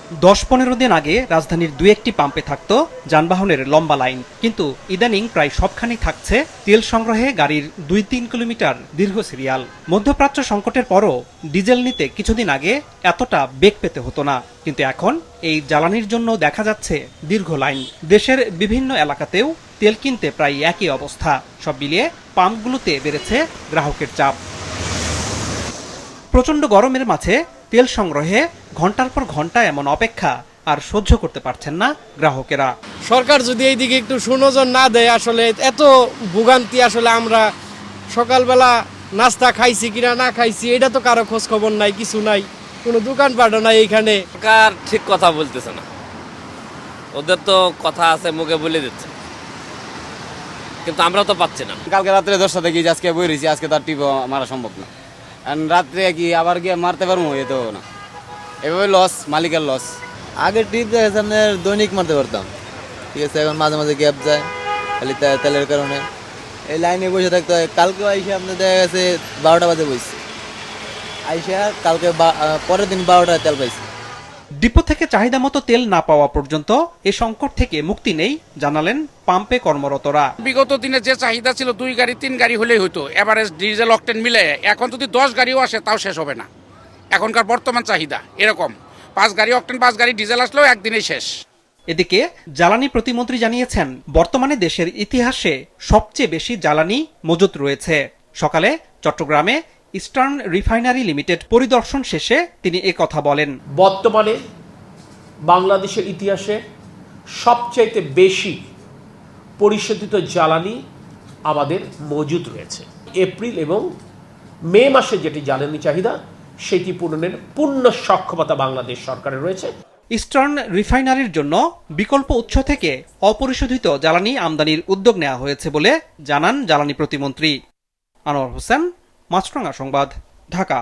10-15 দিন আগে রাজধানীর 2-1টি পাম্পে থাকত যানবাহনের লম্বা লাইন, কিন্তু ইদানিং প্রায় সবখানি থাকছে তেল সংগ্রহে গাড়ির 2-3 কিলোমিটার দীর্ঘ সিরিয়াল। মধ্যপ্রাচ্য সংকটের পরও ডিজেল নিতে কিছুদিন আগে এতটা বেগ পেতে হতো না, কিন্তু এখন এই জ্বালানির জন্য দেখা যাচ্ছে দীর্ঘ লাইন। দেশের বিভিন্ন এলাকাতেও তেল কিনতে প্রায় একই অবস্থা। সব মিলিয়ে পাম্পগুলোতে বেড়েছে গ্রাহকের চাপ। প্রচণ্ড গরমের মাঝে তেল সংগ্রহে ঘন্টার পর ঘন্টা এমন অপেক্ষা আর সহ্য করতে পারছেন না গ্রাহকেরা। সরকার যদি এইদিকে একটু সুনজর না দেয়, আসলে এত ভোগান্তি, আসলে আমরা সকালবেলা নাস্তা খাইছি কিনা না খাইছি এটা তো কারো খোঁজ খবর নাই, কিছু নাই, কোনো দোকানপাটও নাই এইখানে। সরকার ঠিক কথা বলতেছে না, ওদের তো কথা আছে মুখে বলে দিচ্ছে, কিন্তু আমরা তো পাচ্ছি না। কালকে রাত্রে 10টা থেকে আজকে বই রয়েছি, আজকে তার টিপ মারা সম্ভব না। রাত্রে কি আবার গিয়ে মারতে পারবো? এ তো না, এভাবে লস, মালিকের লস। আগে ট্রিপ দেখেছে আপনার দৈনিক মারতে পারতাম, ঠিক আছে, এখন মাঝে মাঝে গ্যাপ যায় খালি তেলের কারণে। এই লাইনে বসে থাকতে হয়। কালকে আইসা আপনার দেখা গেছে 12টা বাজে বসছি, আইসা কালকে পরের দিন 12টায় তেল পাইছি। ডিপো থেকে চাহিদা মতো তেল না পাওয়া পর্যন্ত এ সংকট থেকে মুক্তি নেই জানালেন পাম্পে কর্মরতরা। বিগত দিনে যে চাহিদা ছিল 2 গাড়ি 3 গাড়ি হলেই হতো, এভারেজ ডিজেল অকটেন মিলে। এখন যদি 10 গাড়িও আসে তাও শেষ হবে না। এখনকার বর্তমান চাহিদা এরকম, 5 গাড়ি অকটেন 5 গাড়ি ডিজেল আসলেও একদিনেই শেষ। এদিকে জ্বালানি প্রতিমন্ত্রী জানিয়েছেন, বর্তমানে দেশের ইতিহাসে সবচেয়ে বেশি জ্বালানি মজুত রয়েছে। সকালে চট্টগ্রামে ইস্টার্ন রিফাইনারি লিমিটেড পরিদর্শন শেষে তিনি কথা বলেন। বর্তমানে বাংলাদেশের ইতিহাসে সবচাইতে বেশি পরিশোধিত জ্বালানি আমাদের মজুদ রয়েছে। এপ্রিল এবং মে মাসে যেটি জ্বালানি চাহিদা সেটি পূরণের পূর্ণ সক্ষমতা বাংলাদেশ সরকারের রয়েছে। ইস্টার্ন রিফাইনারির জন্য বিকল্প উৎস থেকে অপরিশোধিত জ্বালানি আমদানির উদ্যোগ নেওয়া হয়েছে বলে জানান জ্বালানি প্রতিমন্ত্রী। আনোয়ার হোসেন, মাছরাঙা সংবাদ, ঢাকা।